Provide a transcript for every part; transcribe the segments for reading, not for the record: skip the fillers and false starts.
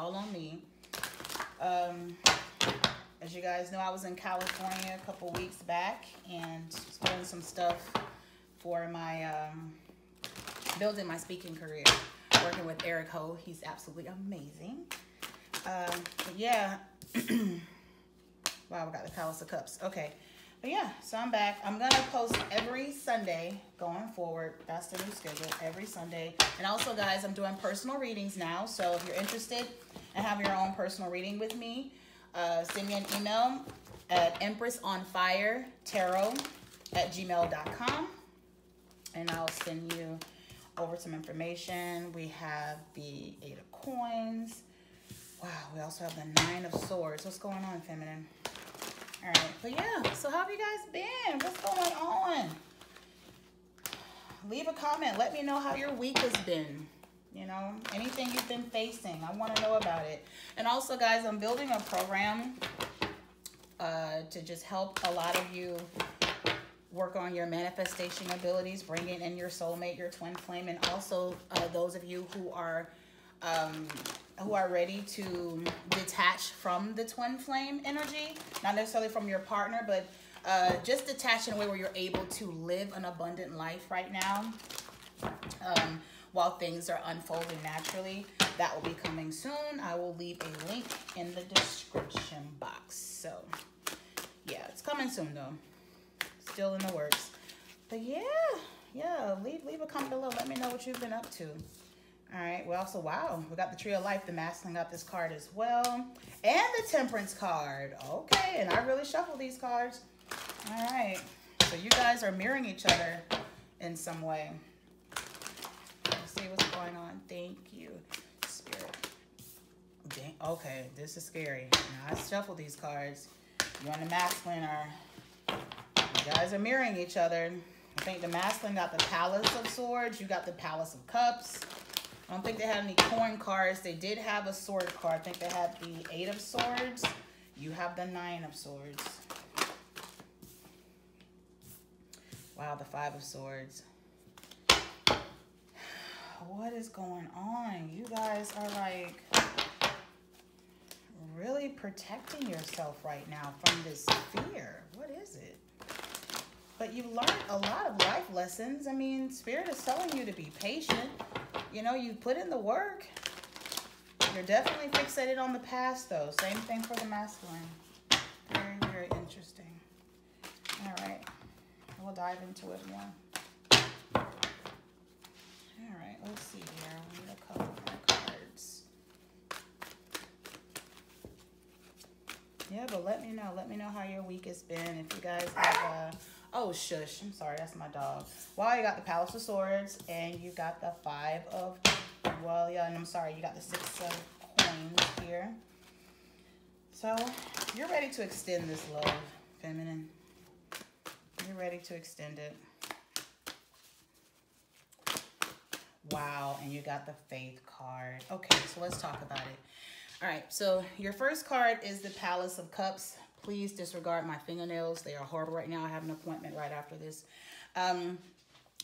all on me. As you guys know, I was in California a couple weeks back and doing some stuff for my building my speaking career, working with Eric Ho. He's absolutely amazing. But yeah. Wow, we got the Palace of Cups. Okay. But yeah, so I'm back. I'm going to post every Sunday going forward. That's the new schedule, every Sunday. And also, guys, I'm doing personal readings now. So if you're interested in having your own personal reading with me, send me an email at empressonfiretarot@gmail.com. And I'll send you over some information. We have the 8 of Coins. Wow, we also have the 9 of Swords. What's going on, feminine? All right, but yeah, so how have you guys been? What's going on? Leave a comment. Let me know how your week has been. You know, anything you've been facing. I want to know about it. And also, guys, I'm building a program to just help a lot of you work on your manifestation abilities, bringing in your soulmate, your twin flame, and also those of you who are ready to detach from the twin flame energy, not necessarily from your partner, but just detach in a way where you're able to live an abundant life right now while things are unfolding naturally. That will be coming soon. I will leave a link in the description box. So yeah, it's coming soon though. Still in the works. But yeah, leave a comment below. Let me know what you've been up to. All right, well, so wow, we got the Tree of Life. The Masculine got this card as well. And the Temperance card. Okay, and I really shuffled these cards. All right, so you guys are mirroring each other in some way. Let's see what's going on. Thank you, Spirit. Okay, this is scary. Now, I shuffled these cards. You and the Masculine you guys are mirroring each other. I think the Masculine got the Palace of Swords. You got the Palace of Cups. I don't think they had any coin cards. They did have a sword card. I think they had the 8 of Swords. You have the 9 of Swords. Wow, the 5 of Swords. What is going on? You guys are like really protecting yourself right now from this fear. What is it? But you learned a lot of life lessons. I mean, Spirit is telling you to be patient. You know, you put in the work. You're definitely fixated on the past, though. Same thing for the Masculine. Very, very interesting. All right. We'll dive into it more. All right. Let's see here. We need a couple more cards. Yeah, but let me know. Let me know how your week has been. If you guys have... oh, shush. I'm sorry. That's my dog. Well, you got the Palace of Swords, and you got the 5 of... well, yeah, and I'm sorry. You got the 6 of Coins here. So, you're ready to extend this love, feminine. You're ready to extend it. Wow, and you got the Faith card. Okay, so let's talk about it. All right, so your first card is the Palace of Cups. Please disregard my fingernails. They are horrible right now. I have an appointment right after this.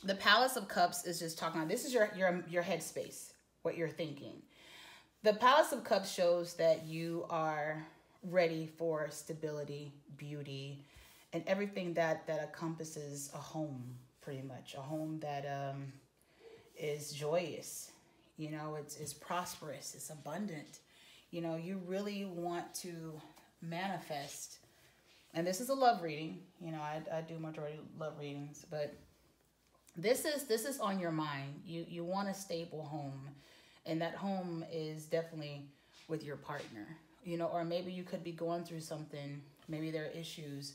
The Palace of Cups is just talking about, this is your headspace, what you're thinking. The Palace of Cups shows that you are ready for stability, beauty, and everything that encompasses a home, pretty much. A home that is joyous. You know, it's prosperous. It's abundant. You know, you really want to manifest. And this is a love reading. You know, I do majority love readings, but this is on your mind. You want a stable home, and that home is definitely with your partner. You know, or maybe you could be going through something. Maybe there are issues,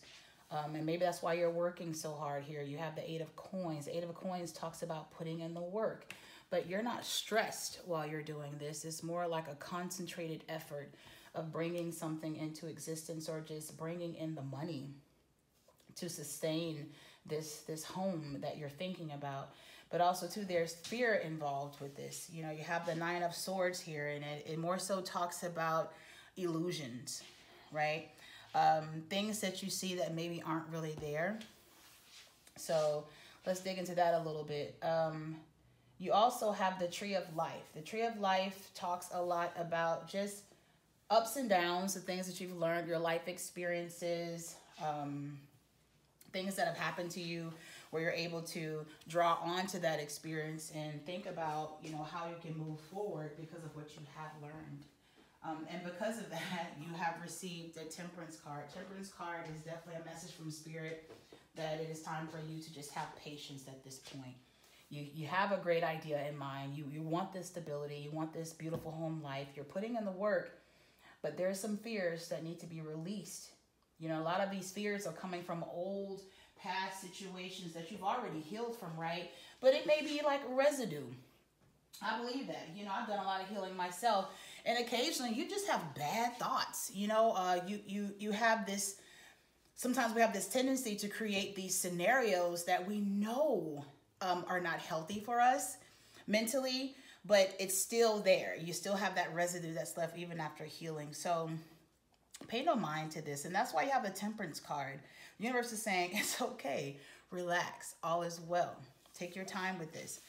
and maybe that's why you're working so hard here. You have the 8 of Coins. The 8 of Coins talks about putting in the work, but you're not stressed while you're doing this. It's more like a concentrated effort of bringing something into existence, or just bringing in the money to sustain this home that you're thinking about. But also too, there's fear involved with this. You know, you have the 9 of Swords here, and it more so talks about illusions, right? Things that you see that maybe aren't really there. So let's dig into that a little bit. You also have the Tree of Life. The Tree of Life talks a lot about just ups and downs, the things that you've learned, your life experiences, things that have happened to you where you're able to draw onto that experience and think about, you know, how you can move forward because of what you have learned. And because of that, you have received a Temperance card. Temperance card is definitely a message from Spirit that it is time for you to just have patience at this point. You have a great idea in mind. You want this stability. You want this beautiful home life. You're putting in the work, but there's some fears that need to be released. You know, a lot of these fears are coming from old past situations that you've already healed from, right? But it may be like residue. I believe that. You know, I've done a lot of healing myself, and occasionally you just have bad thoughts. You know, you have this, sometimes we have this tendency to create these scenarios that we know are not healthy for us mentally, but it's still there. You still have that residue that's left even after healing. So pay no mind to this. And that's why you have a Temperance card. The universe is saying, it's okay. Relax. All is well. Take your time with this.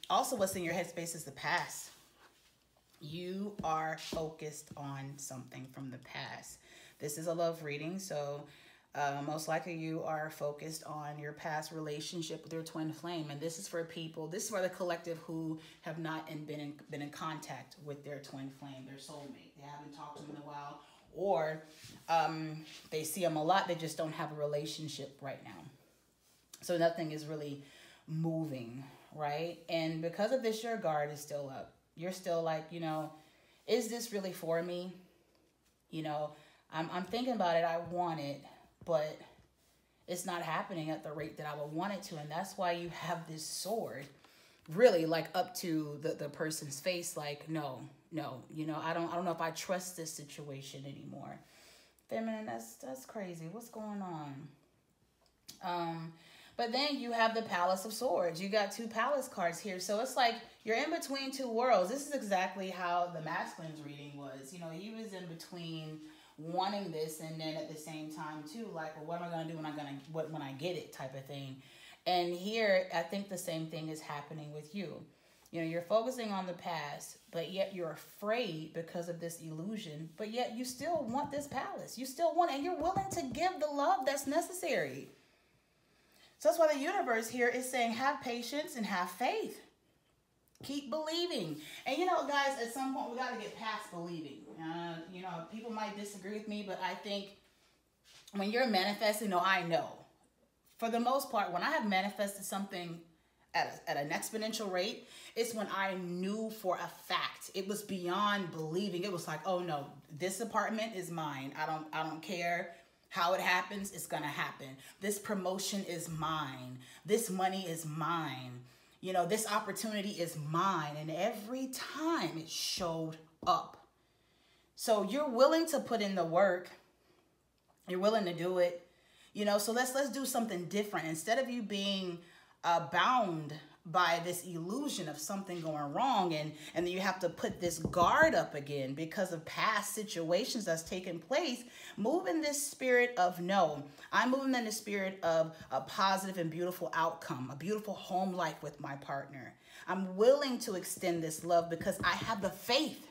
Also, what's in your headspace is the past. You are focused on something from the past. This is a love reading, so most likely you are focused on your past relationship with your twin flame. And this is for people, this is for the collective who have not been in contact with their twin flame, their soulmate. They haven't talked to them in a while, or they see them a lot, they just don't have a relationship right now. So nothing is really moving, right? And because of this, your guard is still up. You're still like, you know, is this really for me? You know, I'm thinking about it, I want it, but it's not happening at the rate that I would want it to. And that's why you have this sword really like up to the person's face, like, no, you know, I don't know if I trust this situation anymore. Feminine, that's crazy. What's going on? But then you have the Palace of Swords. You got 2 Palace cards here. So it's like you're in between 2 worlds. This is exactly how the masculine's reading was. You know, he was in between wanting this and then at the same time too, like, well, what am I going to do when I get it type of thing. And here, I think the same thing is happening with you. You know, you're focusing on the past, but yet you're afraid because of this illusion, but yet you still want this palace. You still want it, and you're willing to give the love that's necessary. So that's why the universe here is saying, have patience and have faith. Keep believing. And you know, guys, at some point, we got to get past believing. You know, people might disagree with me, but I think when you're manifesting, I know. For the most part, when I have manifested something at an exponential rate, it's when I knew for a fact. It was beyond believing. It was like, oh no, this apartment is mine. I don't care how it happens, it's gonna happen. This promotion is mine. This money is mine. You know, this opportunity is mine. And every time it showed up. So you're willing to put in the work. You're willing to do it. You know, so let's do something different. Instead of you being bound by this illusion of something going wrong, and then you have to put this guard up again because of past situations that's taken place, move in this spirit of no. I'm moving in the spirit of a positive and beautiful outcome, a beautiful home life with my partner. I'm willing to extend this love because I have the faith.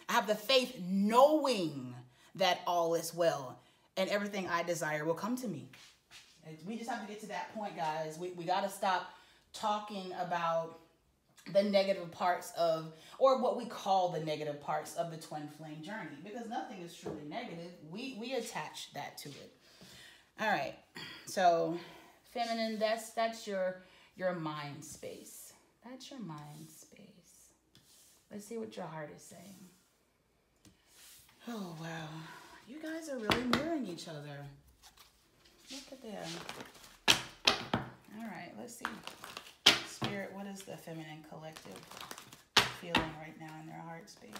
I have the faith knowing that all is well and everything I desire will come to me. We just have to get to that point, guys. We got to stop talking about the negative parts of, or what we call the negative parts of the twin flame journey, because nothing is truly negative. We attach that to it. All right. So feminine, that's your mind space. That's your mind space. Let's see what your heart is saying. Oh, wow. You guys are really mirroring each other. Look at them. All right, let's see. Spirit, what is the feminine collective feeling right now in their heart space?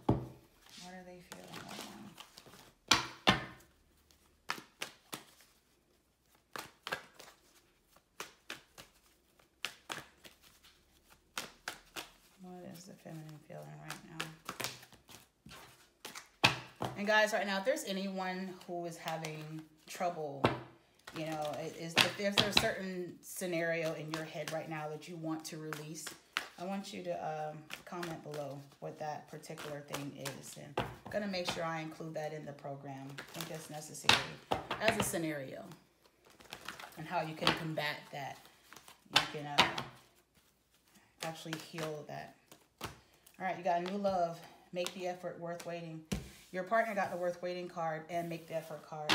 What are they feeling right now? What is the feminine feeling right now? And guys, right now, if there's anyone who is having trouble You know, if there's a certain scenario in your head right now that you want to release, I want you to comment below what that particular thing is. And I'm going to make sure I include that in the program. I think that's necessary as a scenario and how you can combat that. You can actually heal that. All right, you got new love. Make the effort worth waiting. Your partner got the worth waiting card and make the effort card.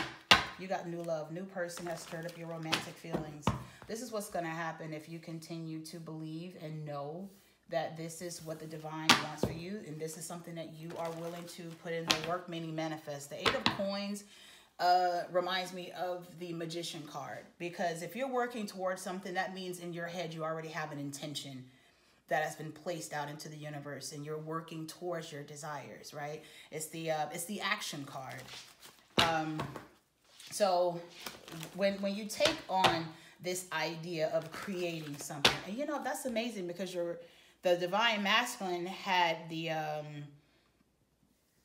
You got new love. New person has stirred up your romantic feelings. This is what's going to happen if you continue to believe and know that this is what the divine wants for you. And this is something that you are willing to put in the work, meaning manifest. The 8 of Coins reminds me of the Magician card. Because if you're working towards something, that means in your head you already have an intention that has been placed out into the universe. And you're working towards your desires, right? It's the action card. So when you take on this idea of creating something, and you know, that's amazing because the divine masculine had the,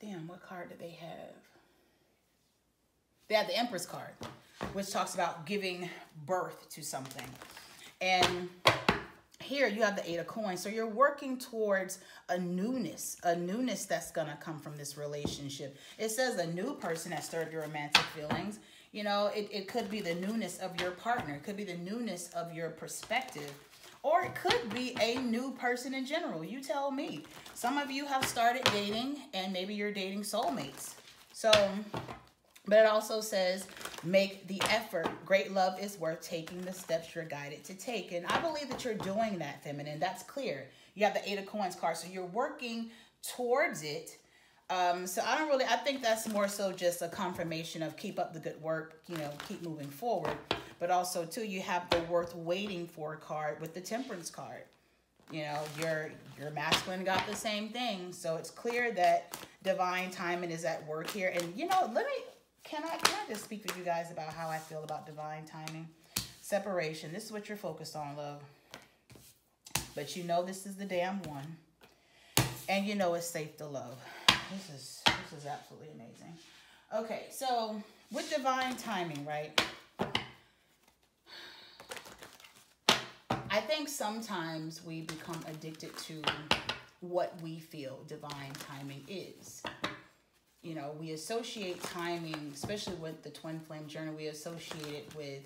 damn, what card did they have? They had the Empress card, which talks about giving birth to something. And here you have the 8 of Coins. So you're working towards a newness that's going to come from this relationship. It says a new person has stirred your romantic feelings. You know, it could be the newness of your partner. It could be the newness of your perspective. Or it could be a new person in general. You tell me. Some of you have started dating and maybe you're dating soulmates. So, but it also says, make the effort. Great love is worth taking the steps you're guided to take. And I believe that you're doing that, feminine. That's clear. You have the 8 of Coins card. So you're working towards it. So I think that's more so just a confirmation of keep up the good work, you know, keep moving forward. But also, too, you have the worth waiting for card with the Temperance card. You know, your masculine got the same thing. So it's clear that divine timing is at work here. And, you know, can I just speak with you guys about how I feel about divine timing? Separation. This is what you're focused on, love. But you know this is the damn one. And you know it's safe to love. This is absolutely amazing. Okay, so with divine timing, right? I think sometimes we become addicted to what we feel divine timing is. You know, we associate timing, especially with the twin flame journey, we associate it with,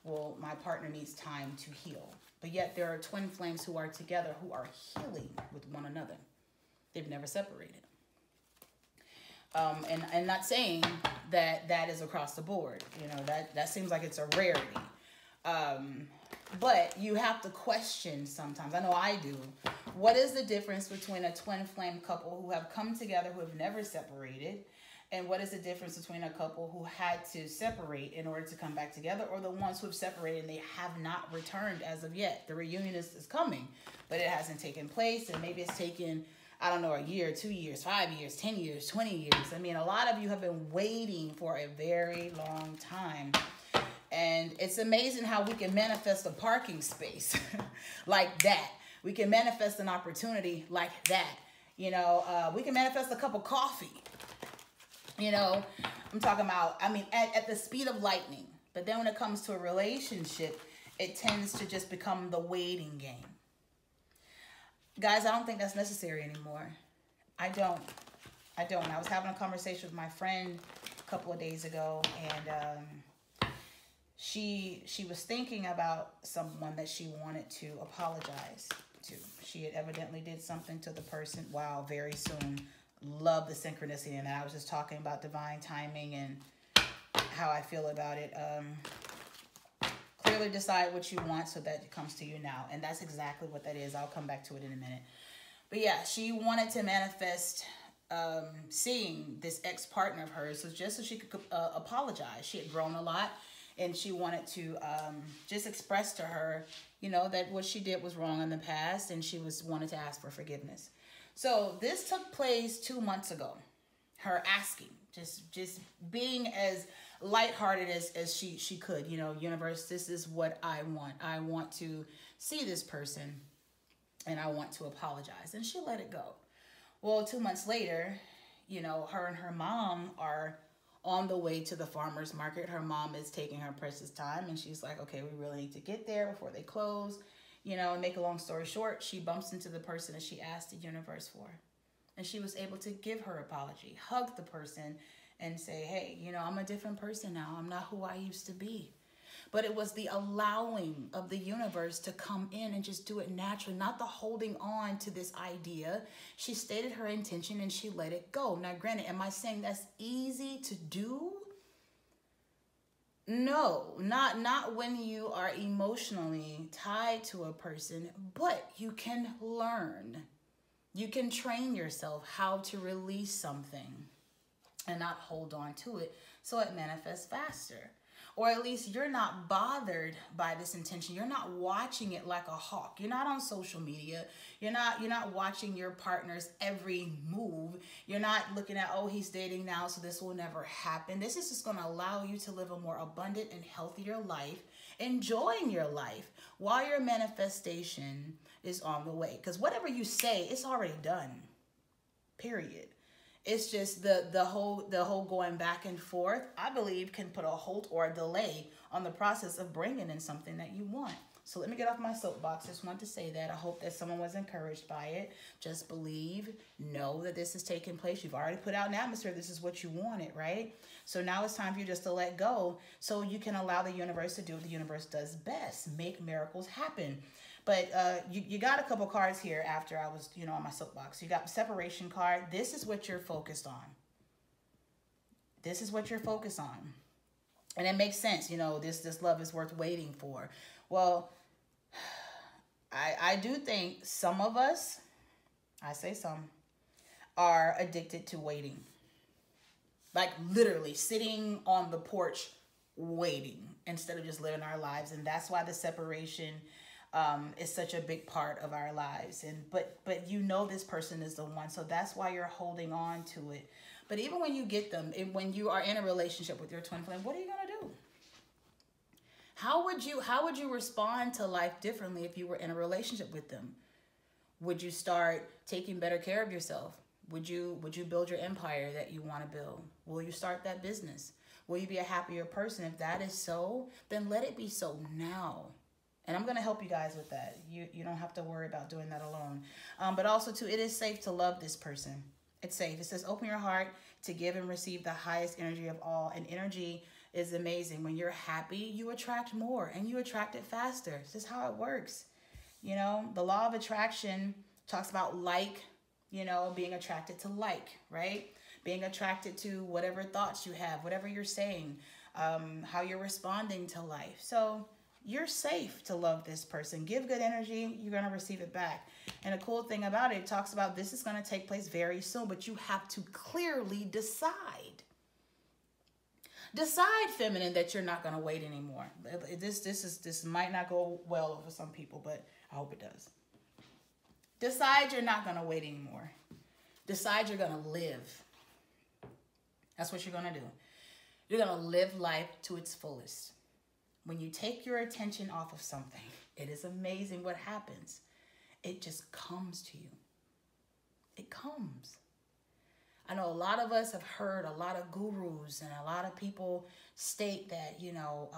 well, my partner needs time to heal. But yet there are twin flames who are together, who are healing with one another. They've never separated. And not saying that that is across the board. You know, that seems like it's a rarity. But you have to question sometimes. I know I do. What is the difference between a twin flame couple who have come together, who have never separated? And what is the difference between a couple who had to separate in order to come back together, or the ones who have separated and they have not returned as of yet? The reunion is coming, but it hasn't taken place. And maybe it's taken, I don't know, a year, 2 years, 5 years, 10 years, 20 years. I mean, a lot of you have been waiting for a very long time. And it's amazing how we can manifest a parking space like that. We can manifest an opportunity like that. You know, we can manifest a cup of coffee. You know, I'm talking about, I mean, at the speed of lightning. But then when it comes to a relationship, it tends to just become the waiting game. Guys, I don't think that's necessary anymore. I don't. I was having a conversation with my friend a couple of days ago, and she was thinking about someone that she wanted to apologize to. She had evidently did something to the person. Wow, very soon. Love the synchronicity in that. I was just talking about divine timing and how I feel about it. Clearly decide what you want so that it comes to you now. And that's exactly what that is. I'll come back to it in a minute. But yeah, she wanted to manifest seeing this ex-partner of hers, just so she could apologize. She had grown a lot, and she wanted to just express to her, you know, that what she did was wrong in the past, and she wanted to ask for forgiveness. So this took place 2 months ago. Her asking, just being as lighthearted as she could. You know, universe, this is what I want. I want to see this person, and I want to apologize. And she let it go. Well, 2 months later, you know, her and her mom are on the way to the farmer's market. Her mom is taking her precious time, and she's like, okay, we really need to get there before they close. You know, and make a long story short, she bumps into the person that she asked the universe for. And she was able to give her apology, hug the person, and say, hey, you know, I'm a different person now. I'm not who I used to be. But it was the allowing of the universe to come in and just do it naturally, not the holding on to this idea. She stated her intention and she let it go. Now, granted, am I saying that's easy to do? No, not when you are emotionally tied to a person, but you can learn. You can train yourself how to release something and not hold on to it so it manifests faster. Or at least you're not bothered by this intention. You're not watching it like a hawk. You're not on social media. You're not watching your partner's every move. You're not looking at, oh, he's dating now, so this will never happen. This is just going to allow you to live a more abundant and healthier life, enjoying your life while your manifestation is on the way. Because whatever you say, it's already done. Period. It's just the whole going back and forth, I believe, can put a halt or a delay on the process of bringing in something that you want. So let me get off my soapbox. Just want to say that. I hope that someone was encouraged by it. Just believe, know that this is taking place. You've already put out an atmosphere. This is what you wanted, right? So now it's time for you just to let go so you can allow the universe to do what the universe does best, make miracles happen. But you got a couple cards here after I was, you know, on my soapbox. You got the separation card. This is what you're focused on. This is what you're focused on. And it makes sense, you know, this love is worth waiting for. Well, I do think some of us, I say some, are addicted to waiting. Like literally sitting on the porch waiting instead of just living our lives. And that's why the separation is such a big part of our lives. And but you know this person is the one, so that's why you're holding on to it. But even when you get them, and when you are in a relationship with your twin flame, what are you gonna do? How would you respond to life differently if you were in a relationship with them? Would you start taking better care of yourself? Would you build your empire that you want to build? Will you start that business? Will you be a happier person? If that is so, then let it be so now. And I'm going to help you guys with that. You don't have to worry about doing that alone. But also, too, it is safe to love this person. It's safe. It says, open your heart to give and receive the highest energy of all. And energy is amazing. When you're happy, you attract more and you attract it faster. It's just how it works. You know, the law of attraction talks about like, you know, being attracted to like, right? Being attracted to whatever thoughts you have, whatever you're saying, how you're responding to life. So you're safe to love this person. Give good energy, you're going to receive it back. And the cool thing about it talks about this is going to take place very soon, but you have to clearly decide. Decide, feminine, that you're not going to wait anymore. This might not go well for some people, but I hope it does. Decide you're not going to wait anymore. Decide you're going to live. That's what you're going to do. You're going to live life to its fullest. When you take your attention off of something, it is amazing what happens. It just comes to you. It comes. I know a lot of us have heard a lot of gurus and a lot of people state that, you know,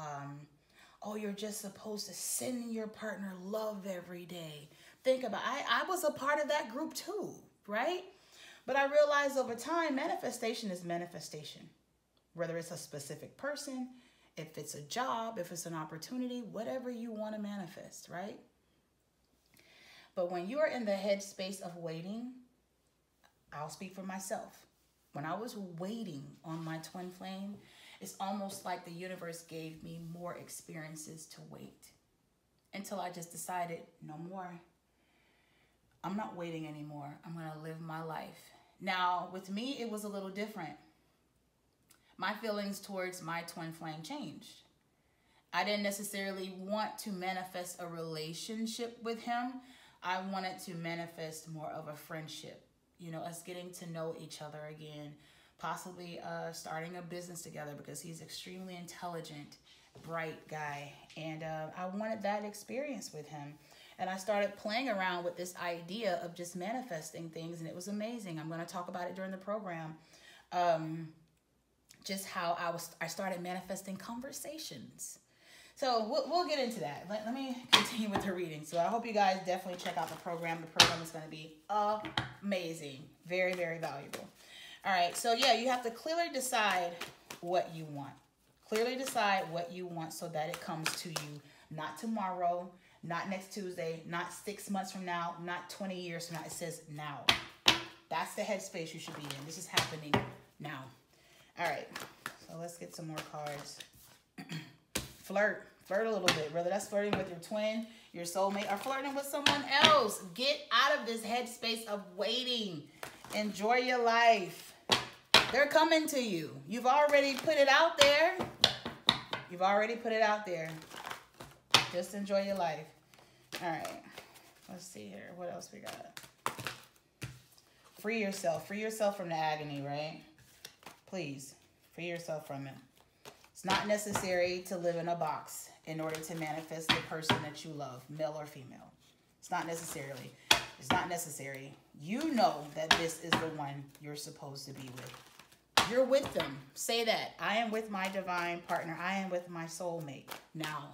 oh, you're just supposed to send your partner love every day. Think about it. I was a part of that group too, right? But I realized over time, manifestation is manifestation. Whether it's a specific person, if it's a job, if it's an opportunity, whatever you want to manifest, right? But when you are in the headspace of waiting, I'll speak for myself. When I was waiting on my twin flame, it's almost like the universe gave me more experiences to wait until I just decided, no more. I'm not waiting anymore. I'm going to live my life. Now, with me, it was a little different. My feelings towards my twin flame changed. I didn't necessarily want to manifest a relationship with him. I wanted to manifest more of a friendship. You know, us getting to know each other again, possibly starting a business together because he's extremely intelligent, bright guy. And I wanted that experience with him. And I started playing around with this idea of just manifesting things, and it was amazing. I'm going to talk about it during the program. just how I started manifesting conversations. So we'll get into that. Let me continue with the reading. So I hope you guys definitely check out the program. The program is going to be amazing. Very, very valuable. All right. So yeah, you have to clearly decide what you want. Clearly decide what you want so that it comes to you, not tomorrow, not next Tuesday, not 6 months from now, not 20 years from now. It says now. That's the headspace you should be in. This is happening now. All right. So let's get some more cards. Flirt a little bit, whether that's flirting with your twin, your soulmate, or flirting with someone else. Get out of this headspace of waiting. Enjoy your life. They're coming to you. You've already put it out there. You've already put it out there. Just enjoy your life. All right. Let's see here. What else we got? Free yourself. Free yourself from the agony, right? Please, free yourself from it. It's not necessary to live in a box in order to manifest the person that you love, male or female. It's not necessarily. It's not necessary. You know that this is the one you're supposed to be with. You're with them. Say that. I am with my divine partner. I am with my soulmate now.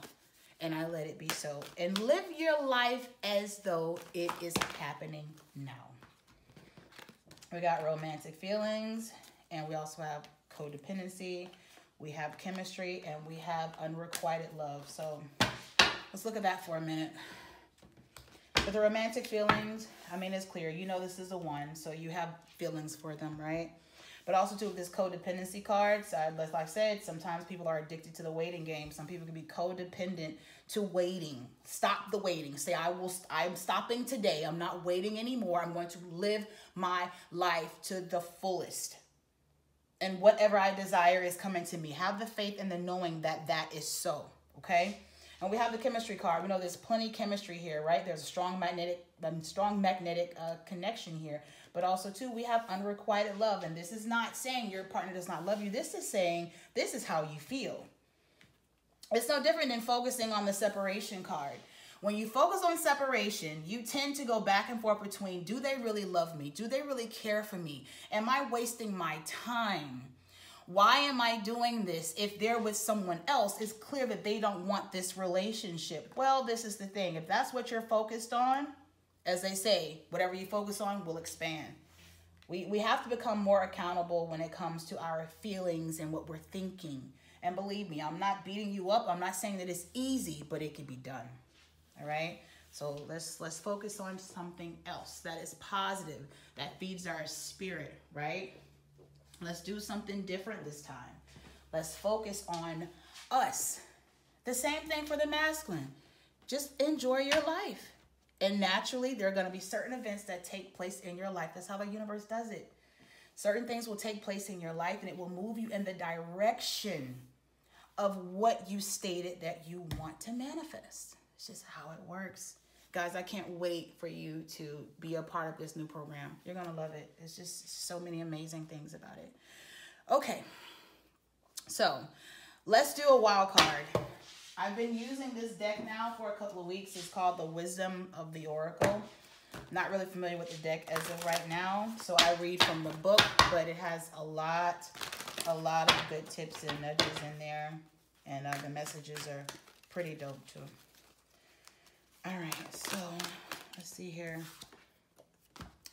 And I let it be so. And live your life as though it is happening now. We got romantic feelings. And we also have codependency. We have chemistry. And we have unrequited love. So let's look at that for a minute. For the romantic feelings, I mean, it's clear. You know this is a one. So you have feelings for them, right? But also, too, with this codependency card, so like I said, sometimes people are addicted to the waiting game. Some people can be codependent to waiting. Stop the waiting. Say, I'm stopping today. I'm not waiting anymore. I'm going to live my life to the fullest. And whatever I desire is coming to me. Have the faith and the knowing that that is so, okay? And we have the chemistry card. We know there's plenty of chemistry here, right? There's a strong magnetic connection here. But also, too, we have unrequited love. And this is not saying your partner does not love you. This is saying this is how you feel. It's no different than focusing on the separation card. When you focus on separation, you tend to go back and forth between, do they really love me? Do they really care for me? Am I wasting my time? Why am I doing this? If they're with someone else, it's clear that they don't want this relationship. Well, this is the thing. If that's what you're focused on, as they say, whatever you focus on will expand. We have to become more accountable when it comes to our feelings and what we're thinking. And believe me, I'm not beating you up. I'm not saying that it's easy, but it can be done. All right? So let's focus on something else that is positive, that feeds our spirit, right? Let's do something different this time. Let's focus on us. The same thing for the masculine. Just enjoy your life. And naturally, there are going to be certain events that take place in your life. That's how the universe does it. Certain things will take place in your life, and it will move you in the direction of what you stated that you want to manifest. It's just how it works. Guys, I can't wait for you to be a part of this new program. You're going to love it. It's just so many amazing things about it. Okay. So let's do a wild card. I've been using this deck now for a couple of weeks. It's called the Wisdom of the Oracle. Not really familiar with the deck as of right now. So I read from the book, but it has a lot of good tips and nudges in there. And the messages are pretty dope too. All right, so let's see here.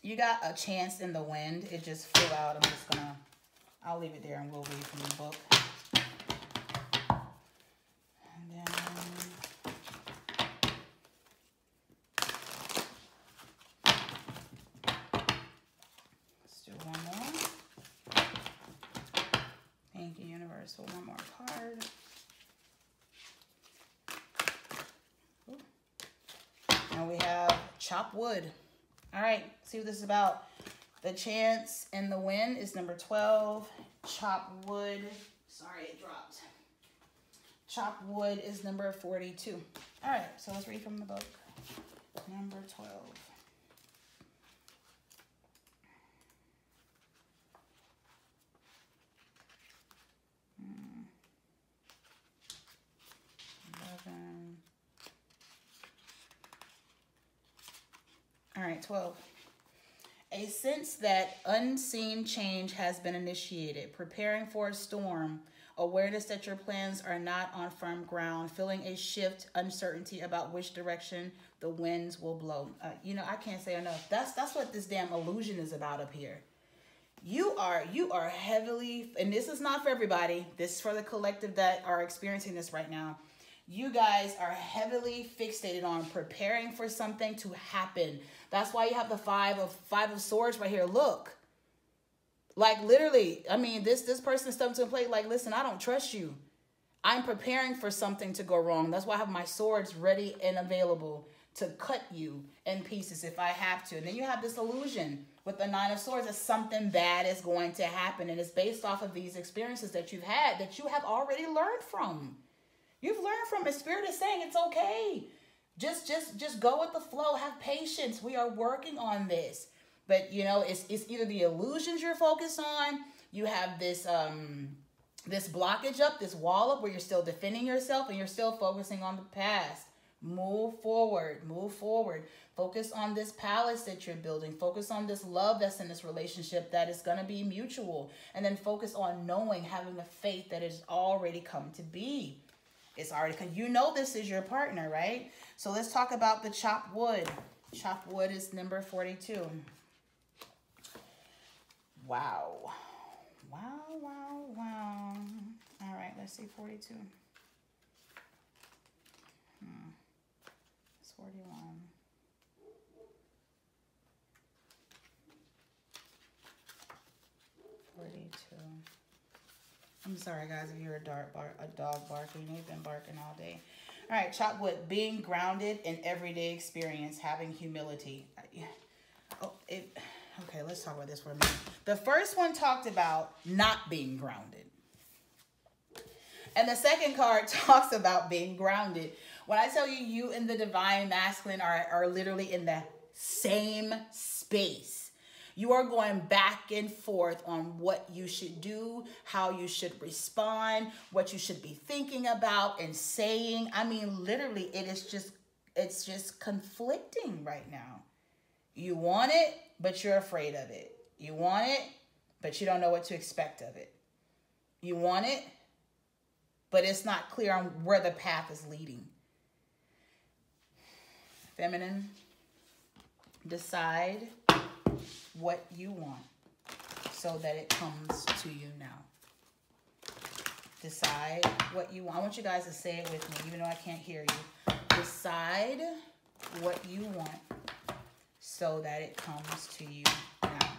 You got a chance in the wind. It just flew out. I'll leave it there and we'll read from the book. And then let's do one more. Thank you, universe, for one more card. And we have chop wood. All right, see what this is about. The chance in the wind is number 12. Chop wood, sorry, it dropped. Chop wood is number 42. All right, so let's read from the book. Number 12. All right, 12. A sense that unseen change has been initiated, preparing for a storm, awareness that your plans are not on firm ground, feeling a shift, uncertainty about which direction the winds will blow. You know, I can't say enough. That's what this damn illusion is about up here. You are heavily, and this is not for everybody. This is for the collective that are experiencing this right now. You guys are heavily fixated on preparing for something to happen. That's why you have the five of swords right here. Look, like literally, I mean, this person stepped to a plate like, listen, I don't trust you. I'm preparing for something to go wrong. That's why I have my swords ready and available to cut you in pieces if I have to. And then you have this illusion with the Nine of Swords that something bad is going to happen. And it's based off of these experiences that you've had that you have already learned from. You've learned from it. Spirit is saying it's okay. Just go with the flow. Have patience. We are working on this. But, you know, it's either the illusions you're focused on. You have this this blockage up, this wall up where you're still defending yourself and you're still focusing on the past. Move forward. Move forward. Focus on this palace that you're building. Focus on this love that's in this relationship that is going to be mutual. And then focus on knowing, having the faith that it's already come to be. It's already come. You know this is your partner, right? So let's talk about the chopped wood. Chopped wood is number 42. Wow. Wow, wow, wow. All right, let's see 42. It's 41. I'm sorry, guys, if you're a dog barking. They've been barking all day. All right, chopped wood. Being grounded in everyday experience, having humility. Okay, let's talk about this for a minute. The first one talked about not being grounded. And the second card talks about being grounded. When I tell you, you and the divine masculine are literally in the same space. You are going back and forth on what you should do, how you should respond, what you should be thinking about and saying. I mean, literally, it's just conflicting right now. You want it, but you're afraid of it. You want it, but you don't know what to expect of it. You want it, but it's not clear on where the path is leading. Feminine, decide what you want so that it comes to you now. Decide what you want. I want you guys to say it with me, even though I can't hear you. Decide what you want so that it comes to you now.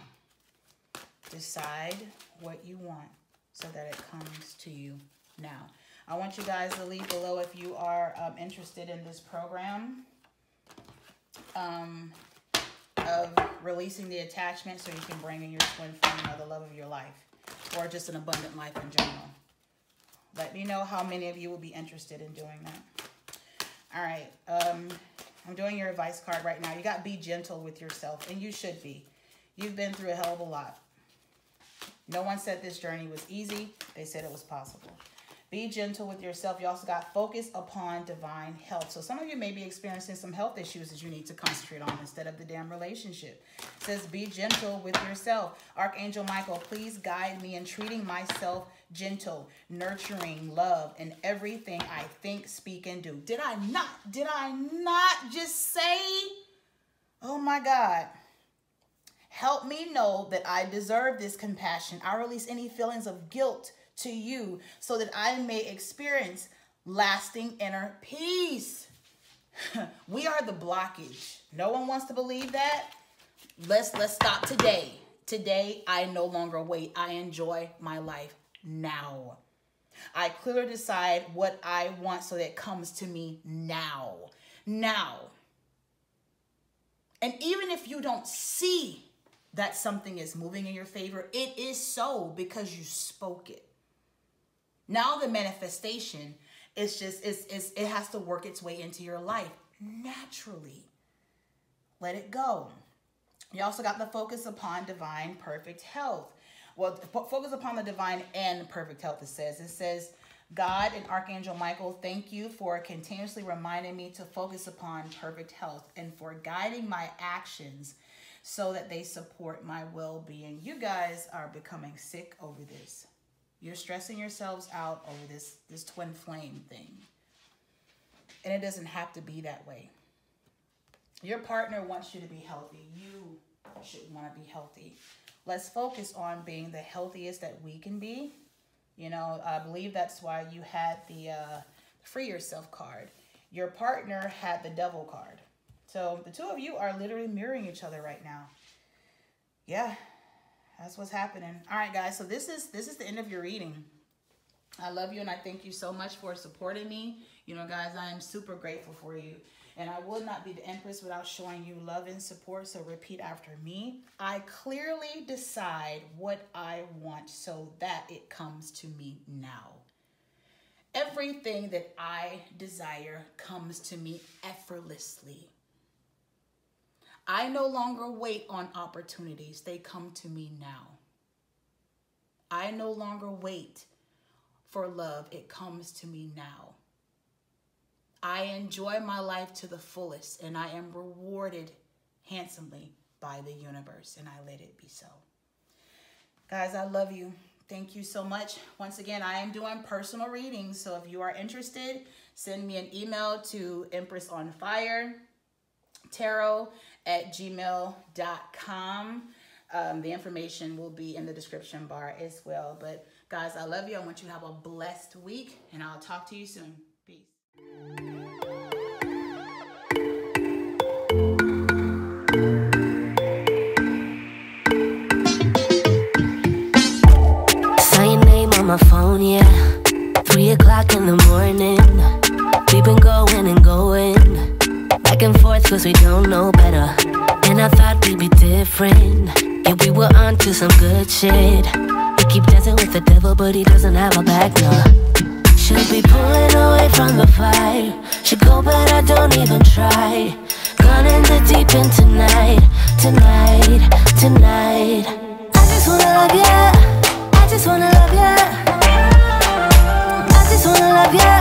Decide what you want so that it comes to you now. I want you guys to leave below if you are interested in this program of releasing the attachment so you can bring in your twin flame or the love of your life, or just an abundant life in general. Let me know how many of you will be interested in doing that. All right. I'm doing your advice card right now. You got be gentle with yourself, and you should be. You've been through a hell of a lot. No one said this journey was easy. They said it was possible. Be gentle with yourself. You also got focus upon divine health. So some of you may be experiencing some health issues that you need to concentrate on instead of the damn relationship. It says be gentle with yourself. Archangel Michael, please guide me in treating myself gentle, nurturing, love, in everything I think, speak, and do. Did I not just say, oh my God. Help me know that I deserve this compassion. I release any feelings of guilt to you so that I may experience lasting inner peace. We are the blockage. No one wants to believe that. Let's stop today. Today, I no longer wait. I enjoy my life now. I clearly decide what I want so that it comes to me now. Now. And even if you don't see that something is moving in your favor, it is so because you spoke it. Now the manifestation is just, it has to work its way into your life naturally. Let it go. You also got the focus upon divine perfect health. Well, focus upon the divine and perfect health, it says. It says, God and Archangel Michael, thank you for continuously reminding me to focus upon perfect health and for guiding my actions so that they support my well-being. You guys are becoming sick over this. You're stressing yourselves out over this twin flame thing. And it doesn't have to be that way. Your partner wants you to be healthy. You should want to be healthy. Let's focus on being the healthiest that we can be. You know, I believe that's why you had the Free Yourself card. Your partner had the Devil card. So the two of you are literally mirroring each other right now. Yeah, that's what's happening. All right, guys. So this is the end of your reading. I love you and I thank you so much for supporting me. You know, guys, I am super grateful for you. And I will not be the Empress without showing you love and support. So repeat after me. I clearly decide what I want so that it comes to me now. Everything that I desire comes to me effortlessly. I no longer wait on opportunities. They come to me now. I no longer wait for love. It comes to me now. I enjoy my life to the fullest, and I am rewarded handsomely by the universe, and I let it be so. Guys, I love you. Thank you so much. Once again, I am doing personal readings, so if you are interested, send me an email to empressonfiretarot@gmail.com. The information will be in the description bar as well. But guys, I love you. I want you to have a blessed week, and I'll talk to you soon. Peace. Saw your name on my phone, yeah. 3 o'clock in the morning. We've been going and going back and forth cause we don't know better. And I thought we'd be different. Yeah, we were on to some good shit. We keep dancing with the devil, but he doesn't have a back, no. Should be pulling away from the fire. Should go, but I don't even try. Gone in the deep end tonight, tonight, tonight. I just wanna love ya. I just wanna love ya. I just wanna love ya.